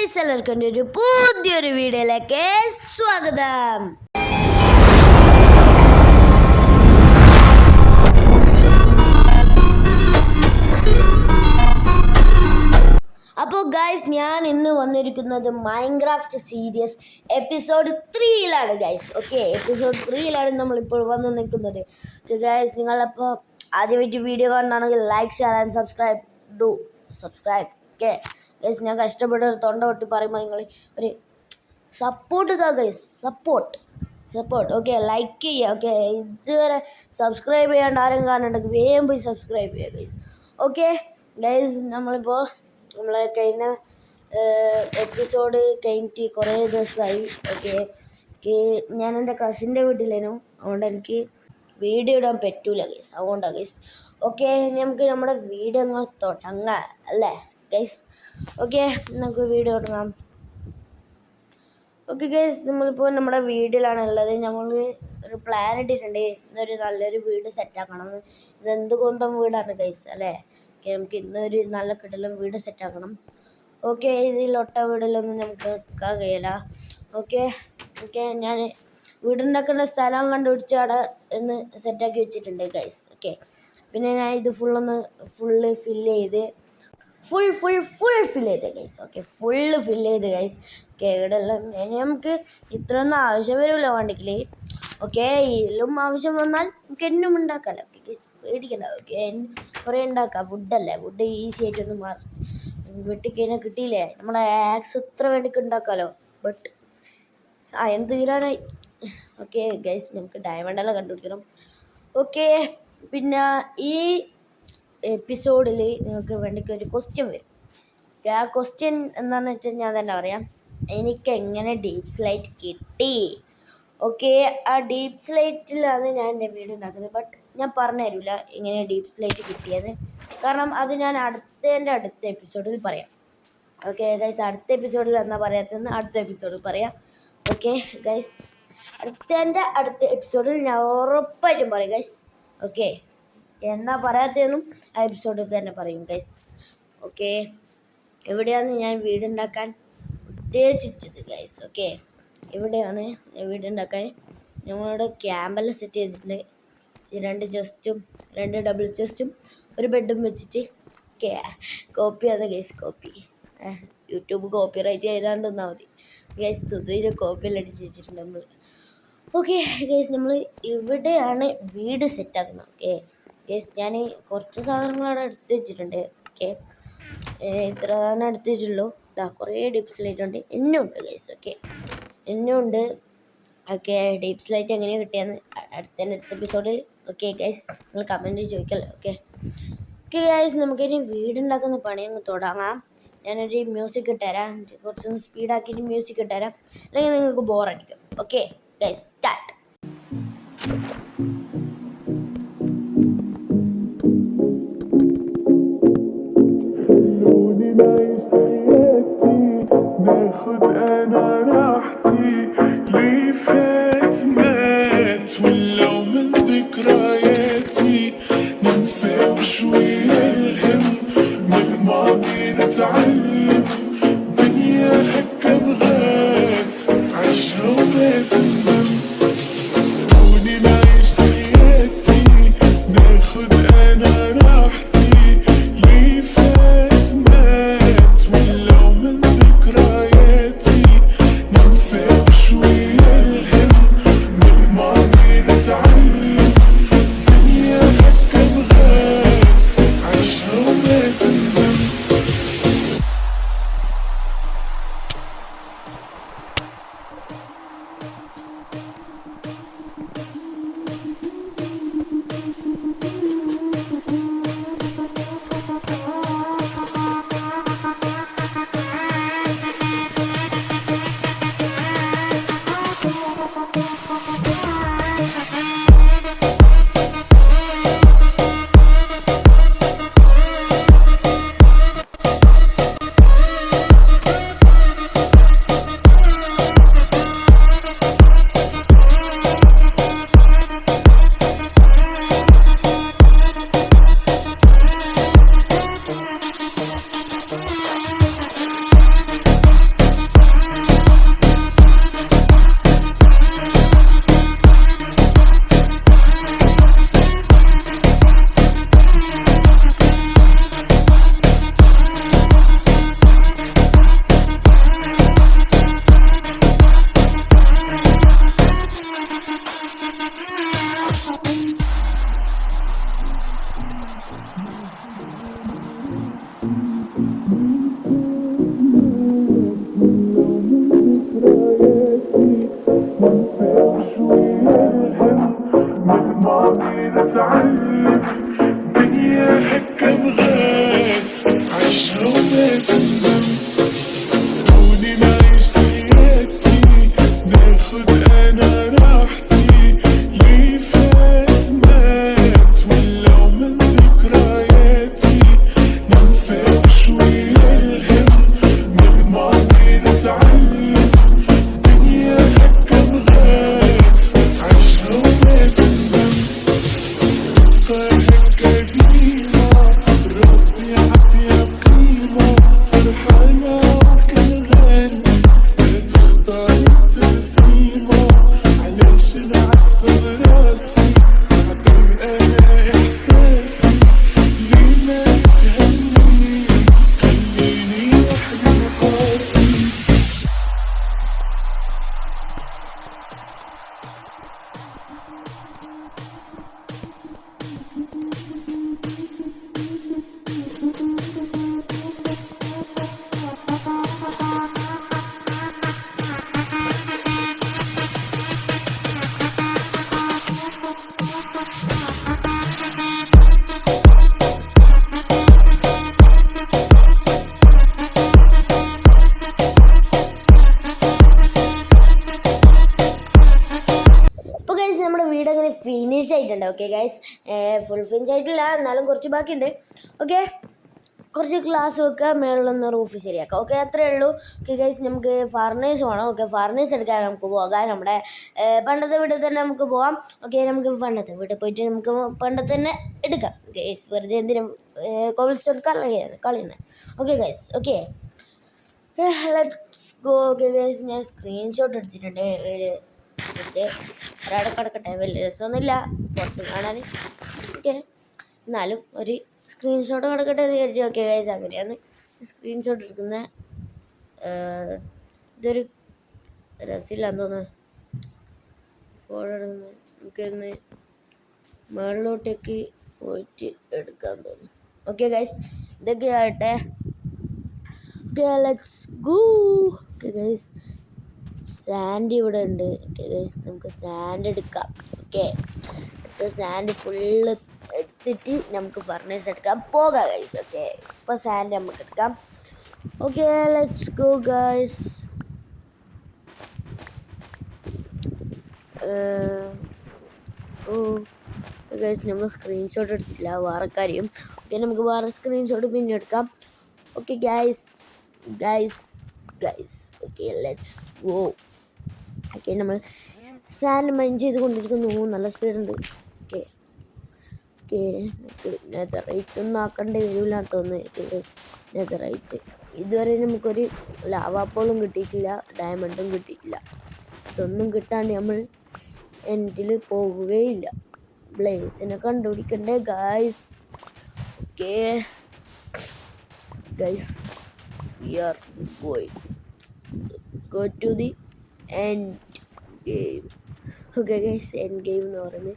Guys, എല്ലാവർക്കും ഒരു പുതിയൊരു വീഡിയോയിലേക്ക് സ്വാഗതം. അപ്പോൾ ഗൈസ്, ഞാൻ ഇന്ന് വന്നിരിക്കുന്നത് Minecraft series episode 3 guys. Okay, episode 3 നമ്മളിപ്പോൾ വന്ന് നിൽക്കുന്നത്. ഗൈസ്, നിങ്ങളപ്പോൾ ആദ്യമായിട്ട് വീഡിയോ കാണുകയാണെങ്കിൽ like, share and subscribe. Okay guys, ഞാൻ കഷ്ടപ്പെട്ട് ഒരു തൊണ്ട പൊട്ടി പറയുമ്പോൾ നിങ്ങൾ ഒരു സപ്പോർട്ട് ഇതാ ഗൈസ്, സപ്പോർട്ട്. ഓക്കെ, ലൈക്ക് ചെയ്യുക. ഓക്കെ, ഇതുവരെ സബ്സ്ക്രൈബ് ചെയ്യാണ്ട് ആരും കാണുന്നുണ്ടെങ്കിൽ വേഗം പോയി സബ്സ്ക്രൈബ് ചെയ്യുക ഗൈസ്. ഓക്കെ ഗൈസ്, നമ്മളിപ്പോൾ നമ്മളെ കഴിഞ്ഞ എപ്പിസോഡ് കഴിഞ്ഞിട്ട് കുറേ ദിവസമായി. ഓക്കെ, ഞാൻ എൻ്റെ കസിൻ്റെ വീട്ടിലേനു, അതുകൊണ്ട് എനിക്ക് വീഡിയോ ഇടാൻ പറ്റൂല ഗൈസ്, അതുകൊണ്ടാണ് ഗൈസ്. ഓക്കെ, നമുക്ക് നമ്മുടെ വീഡിയോ ഒന്ന് തുടങ്ങാം അല്ലേ ഗൈസ്. ഓക്കെ, നമുക്ക് വീഡിയോ തുടങ്ങാം. ഓക്കെ ഗൈസ്, നമ്മളിപ്പോൾ നമ്മുടെ വീട്ടിലാണ് ഉള്ളത്. നമ്മൾ ഒരു പ്ലാൻ ഇട്ടിട്ടുണ്ട്, ഇന്നൊരു നല്ലൊരു വീട് സെറ്റാക്കണം. ഇതെന്ത് കൊന്തം വീടാണ് ഗൈസ് അല്ലേ. ഓക്കെ, നമുക്ക് ഇന്നൊരു നല്ല കിടലും വീട് സെറ്റാക്കണം. ഓക്കെ, ഇതിലൊട്ട വീടിലൊന്നും നമുക്ക് നിൽക്കാൻ കഴിയില്ല. ഓക്കെ, ഞാൻ വീടുണ്ടാക്കുന്ന സ്ഥലം കണ്ടുപിടിച്ച് അവിടെ ഒന്ന് സെറ്റാക്കി വെച്ചിട്ടുണ്ട് ഗൈസ്. ഓക്കെ, പിന്നെ ഞാൻ ഇത് ഫുള്ള് ഫില്ല് ചെയ്ത് ഗൈസ്. ഓക്കെ, ഫില്ല് ചെയ്ത് ഗൈസ്. ഓക്കെ, ഇവിടെല്ലാം നമുക്ക് ഇത്രയൊന്നും ആവശ്യം വരുമല്ലോ വണ്ടിക്കിൽ. ഓക്കെ, ഇതിലും ആവശ്യം വന്നാൽ നമുക്ക് എന്നും ഉണ്ടാക്കാമല്ലോ. ഓക്കെ ഗൈസ്, പേടിക്കണ്ട. ഓക്കെ, കുറേ ഉണ്ടാക്കാം. വുഡ് ഈസി ആയിട്ടൊന്നും വെട്ടിക്കഴിഞ്ഞാൽ കിട്ടിയില്ലേ, നമ്മുടെ ആക്സ് എത്ര വേണ്ടിക്ക് ഉണ്ടാക്കാമല്ലോ. ബട്ട് അതിന് തീരാനായി. ഓക്കെ ഗൈസ്, നമുക്ക് ഡയമണ്ടെല്ലാം കണ്ടുപിടിക്കണം. ഓക്കെ, പിന്നെ ഈ എപ്പിസോഡിൽ നിങ്ങൾക്ക് വേണ്ടിക്ക് ഒരു ക്വസ്റ്റ്യൻ വരും. ആ ക്വസ്റ്റ്യൻ എന്താണെന്ന് വെച്ചാൽ ഞാൻ തന്നെ പറയാം. എനിക്ക് എങ്ങനെ ഡീപ്പ് സ്ലൈറ്റ് കിട്ടി? ഓക്കെ, ആ ഡീപ്പ് സ്ലൈറ്റിലാണ് ഞാൻ എൻ്റെ വീട് ഉണ്ടാക്കുന്നത്. ബട്ട് ഞാൻ പറഞ്ഞു തരില്ല എങ്ങനെ ഡീപ്പ് സ്ലൈറ്റ് കിട്ടിയത്, കാരണം അത് ഞാൻ അടുത്ത എപ്പിസോഡിൽ പറയാം. ഓക്കെ ഗൈസ്, അടുത്ത എപ്പിസോഡിൽ എന്നാ പറയാത്തതെന്ന് അടുത്ത എപ്പിസോഡിൽ പറയാം. ഓക്കെ ഗൈസ്, അടുത്ത എപ്പിസോഡിൽ ഞാൻ ഉറപ്പായിട്ടും പറയും ഗൈസ്. ഓക്കെ, എന്നാ പറയാത്തതെന്നും ആ എപ്പിസോഡിൽ തന്നെ പറയും ഗൈസ്. ഓക്കെ, എവിടെയാണ് ഞാൻ വീടുണ്ടാക്കാൻ ഉദ്ദേശിച്ചത് ഗൈസ്? ഓക്കെ, ഇവിടെയാണ് വീടുണ്ടാക്കാൻ ഞങ്ങളുടെ ക്യാമ്പെല്ലാം സെറ്റ് ചെയ്തിട്ടുണ്ട്. 2 ചെസ്റ്റും 2 ഡബിൾ ചെസ്റ്റും ഒരു ബെഡും വെച്ചിട്ട്. ഓക്കെ, കോപ്പി ആണ് ഗൈസ്, കോപ്പി. യൂട്യൂബ് കോപ്പി റൈറ്റ് ചെയ്താണ്ട് വന്നാൽ മതി ഗൈസ്. സുധീര് കോപ്പിയെല്ലാം അടിച്ച് വെച്ചിട്ടുണ്ട് നമ്മൾ. ഓക്കെ ഗൈസ്, നമ്മൾ ഇവിടെയാണ് വീട് സെറ്റാക്കുന്നത്. ഓക്കെ ഗൈസ്, ഞാൻ കുറച്ച് സാധനങ്ങളവിടെ എടുത്ത് വെച്ചിട്ടുണ്ട്. ഓക്കെ, ഇത്ര സാധനം എടുത്ത് വെച്ചിട്ടുള്ളൂ. കുറേ ഡീപ്പ് സ്ലൈറ്റ് ഉണ്ട്, എന്നും ഉണ്ട് ഗൈസ്. ഓക്കെ, എന്നും ഉണ്ട്. ഓക്കെ, ഡീപ്പ് സ്ലൈറ്റ് എങ്ങനെയാണ് കിട്ടിയെന്ന് അടുത്ത എപ്പിസോഡിൽ. ഓക്കെ ഗൈസ്, നിങ്ങൾ കമൻറ്റ് ചോദിക്കല്ലോ. ഓക്കെ ഗൈസ്, നമുക്കിനി വീടുണ്ടാക്കുന്ന പണി അങ്ങ് തുടങ്ങാം. ഞാനൊരു മ്യൂസിക് ഇട്ടുതരാം, കുറച്ചൊന്ന് സ്പീഡാക്കിയിട്ട് മ്യൂസിക് ഇട്ടുതരാം, അല്ലെങ്കിൽ നിങ്ങൾക്ക് ബോറടിക്കും. Okay guys, start. ناخد انا راحتي ليه فات مات ولو من ذكرياتي ننسى وشوية الهم من الماضي نتعلم دنيا هكا بغات عيشها وما تندم خلوني نعيش حياتي ناخد انا راحتي ليه فات مات ولو من ذكرياتي ننسى شوية الهم من الماضي نتعلم دنيا هكا بغات عيشها وما تندم. Okay guys. Full finish ആയിട്ടില്ല, എന്നാലും കുറച്ച് ബാക്കിയുണ്ട്. ഓക്കെ, കുറച്ച് ഗ്ലാസ് വെക്കുക, മേളിലൊന്ന് റൂഫ് ശരിയാക്കാം. ഓക്കെ, അത്രയേ ഉള്ളൂ. ഓക്കെ ഗൈസ്, നമുക്ക് ഫർണേഴ്സ് വേണം. ഓക്കെ, ഫർണേഴ്സ് എടുക്കാൻ നമുക്ക് പോകാം. നമ്മുടെ പണ്ടത്തെ വീട്ടിൽ തന്നെ നമുക്ക് പോകാം. ഓക്കെ, നമുക്ക് പണ്ടത്തെ വീട്ടിൽ പോയിട്ട് നമുക്ക് പണ്ടത്തെ തന്നെ എടുക്കാം. ഗൈസ്, വെറുതെ എന്തിനും കോബിൾ സ്റ്റോൺ കളയുന്നത്. Okay guys, okay let's go. Okay guys, ഞാൻ സ്ക്രീൻഷോട്ട് എടുത്തിട്ടുണ്ട്. ഒരാടെ കിടക്കട്ടെ, വലിയ രസമൊന്നുമില്ല പുറത്ത് കാണാൻ. ഓക്കെ, എന്നാലും ഒരു സ്ക്രീൻഷോട്ട് കിടക്കട്ടെ എന്ന് വിചാരിച്ചു. ഓക്കെ ഗൈസ്, അങ്ങനെയാണ് സ്ക്രീൻഷോട്ട് എടുക്കുന്നത്. ഇതൊരു രസമില്ലാന്ന് തോന്നുന്നു. ഫോട്ടോ എടുക്കുന്നത് നമുക്കൊന്ന് മുകളിലോട്ടേക്ക് പോയിട്ട് എടുക്കാൻ തോന്നുന്നു. ഓക്കെ ഗൈസ്, ഇതൊക്കെ ആകട്ടെ. Okay, let's go. Okay guys, sand ഇവിടെ ഉണ്ട്. ഓക്കെ ഗൈസ്, നമുക്ക് സാൻഡ് എടുക്കാം. ഓക്കെ, അടുത്ത സാൻഡ് ഫുള്ള് എടുത്തിട്ട് നമുക്ക് ഫർണേഴ്സ് എടുക്കാം. പോകാം ഗൈസ്. ഓക്കെ, ഇപ്പോൾ സാൻഡ് നമുക്ക് എടുക്കാം. Okay, let's go guys. Guys, നമ്മൾ സ്ക്രീൻഷോട്ട് എടുത്തില്ല, വേറെ കാര്യം. ഓക്കെ, നമുക്ക് വേറെ സ്ക്രീൻഷോട്ട് പിന്നെ എടുക്കാം. Okay guys. Okay, let's go. Okay, നമ്മൾ സാൻഡ് മൈൻ ചെയ്തുകൊണ്ടിരിക്കുന്നു. നല്ല സ്പീഡുണ്ട്. ഓക്കെ ഓക്കെ, നമുക്ക് നെതറൈറ്റ് ഒന്നും ആക്കേണ്ടി വരില്ല തോന്നുന്നു. നെതറൈറ്റ് ഇതുവരെ നമുക്കൊരു ലാവാപ്പോളും കിട്ടിയിട്ടില്ല, ഡയമണ്ടും കിട്ടിയിട്ടില്ല. ഇതൊന്നും കിട്ടാണ്ട് നമ്മൾ എൻഡിൽ പോകുകയില്ല. ബ്ലേസിനെ കണ്ടുപിടിക്കണ്ടേ guys. Okay guys, we are go to the end game. Okay guys, end game എന്ന് പറയുന്നത്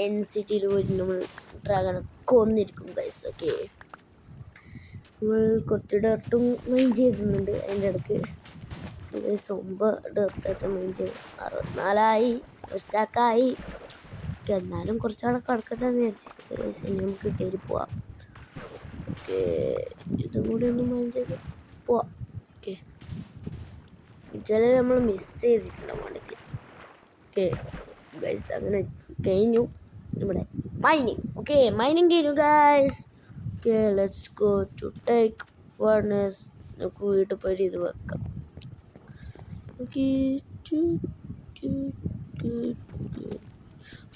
എൻ സിറ്റിയിൽ പോയിട്ട് നമ്മൾ ഡ്രാഗണെ കൊന്നിരിക്കും ഗൈസ്. ഓക്കെ, നമ്മൾ കുറച്ച് ഡർട്ടും മൈൻ ചെയ്തിട്ടുണ്ട് അതിൻ്റെ ഇടയ്ക്ക്. ഗൈസ്, 9 ഡർട്ടായിട്ട് മൈൻ ചെയ്ത് 64ആയി, സ്റ്റാക്കായി. ഓക്കെ, എന്നാലും കുറച്ചാളെ കിടക്കട്ടെ എന്ന് വിചാരിച്ചു ഗൈസ്. ഇനി നമുക്ക് കയറി പോവാം. ഓക്കെ, ഇതും കൂടി ഒന്ന് മൈൻ ചെയ്ത് പോവാം. ഓക്കെ, ചില നമ്മൾ മിസ് ചെയ്തിട്ടുണ്ടാവും വേണമെങ്കിൽ. ഓക്കെ ഗൈസ്, അങ്ങനെ കഴിഞ്ഞു നമ്മുടെ മൈനിങ്. ഓക്കെ, മൈനിങ് കഴിഞ്ഞു guys. Okay, let's go to take furnace. നമുക്ക് വീട്ടിൽ പോയിട്ട് ഇത് വെക്കാം. ഓക്കെ,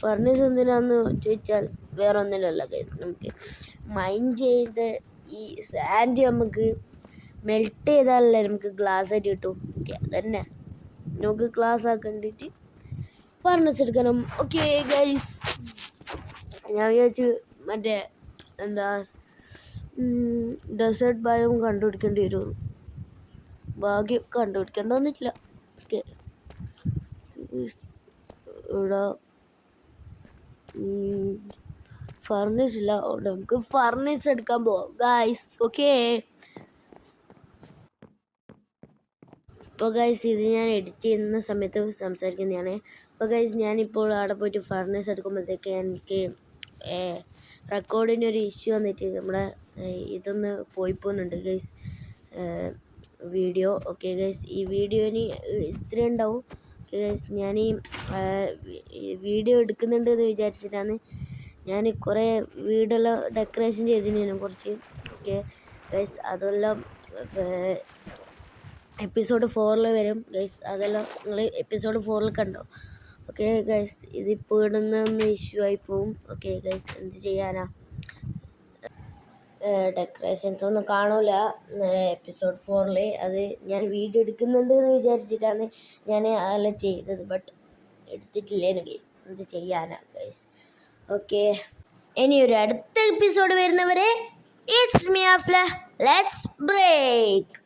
ഫർണേഴ്സ് എന്തിനാന്ന് ചോദിച്ചാൽ വേറെ ഒന്നിലല്ല ഗൈസ്, നമുക്ക് മൈൻ ചെയ്ത് ഈ സാൻഡ് നമുക്ക് മെൽറ്റ് ചെയ്താലല്ലേ നമുക്ക് ഗ്ലാസ് ആയിട്ട് കിട്ടും. ഓക്കെ, അതന്നെ നമുക്ക് ഗ്ലാസ് ആക്കണ്ടിട്ട് ഫർണസ് എടുക്കണം. ഓക്കെ ഗൈസ്, ഞാൻ വിചാരിച്ചു മറ്റേ എന്താ ഡെസേർട്ട് ബയോം കണ്ടുപിടിക്കേണ്ടി വരും. ഭാഗ്യം കണ്ടുപിടിക്കേണ്ട വന്നിട്ടില്ല. ഓക്കെ, ഇവിടെ ഫർണീസ് ഇല്ല, അതുകൊണ്ട് നമുക്ക് ഫർണീസ് എടുക്കാൻ പോവാം ഗൈസ്. ഓക്കെ, ഇപ്പോൾ ഗൈസ് ഇത് ഞാൻ എഡിറ്റ് ചെയ്യുന്ന സമയത്ത് സംസാരിക്കുന്നതാണ്. അപ്പോൾ ഗൈസ്, ഞാനിപ്പോൾ അവിടെ പോയിട്ട് ഫർണീസ് എടുക്കുമ്പോഴത്തേക്ക് എനിക്ക് റെക്കോർഡിനൊരു ഇഷ്യൂ വന്നിട്ട് നമ്മുടെ ഇതൊന്ന് പോയി പോകുന്നുണ്ട് ഗൈസ്, വീഡിയോ. ഓക്കെ ഗൈസ്, ഈ വീഡിയോന് ഇത്രയും ഉണ്ടാവും. ഓക്കെ ഗൈസ്, ഞാൻ ഈ വീഡിയോ എടുക്കുന്നുണ്ട് എന്ന് വിചാരിച്ചിട്ടാണ് ഞാൻ കുറേ വീടെല്ലാം ഡെക്കറേഷൻ ചെയ്തിരുന്നു കുറച്ച്. ഓക്കെ ഗൈസ്, അതെല്ലാം എപ്പിസോഡ് 4 വരും ഗൈസ്. അതെല്ലാം നിങ്ങൾ എപ്പിസോഡ് 4 കണ്ടോ. ഓക്കെ ഗൈസ്, ഇതിപ്പോൾ ഇടുന്നൊന്ന് ഇഷ്യൂ ആയി പോവും. ഓക്കെ ഗൈസ്, എന്ത് ചെയ്യാനാ, ഡെക്കറേഷൻസ് ഒന്നും കാണൂല എപ്പിസോഡ് 4. അത് ഞാൻ വീഡിയോ എടുക്കുന്നുണ്ട് എന്ന് വിചാരിച്ചിട്ടാണ് ഞാൻ അതെല്ലാം ചെയ്തത്, ബട്ട് എടുത്തിട്ടില്ലേനു ഗൈസ്. എന്ത് ചെയ്യാനാ ഗൈസ്. ഓക്കെ, ഇനി ഒരു അടുത്ത എപ്പിസോഡ് വരുന്നവരെ it's me Afla. Let's break.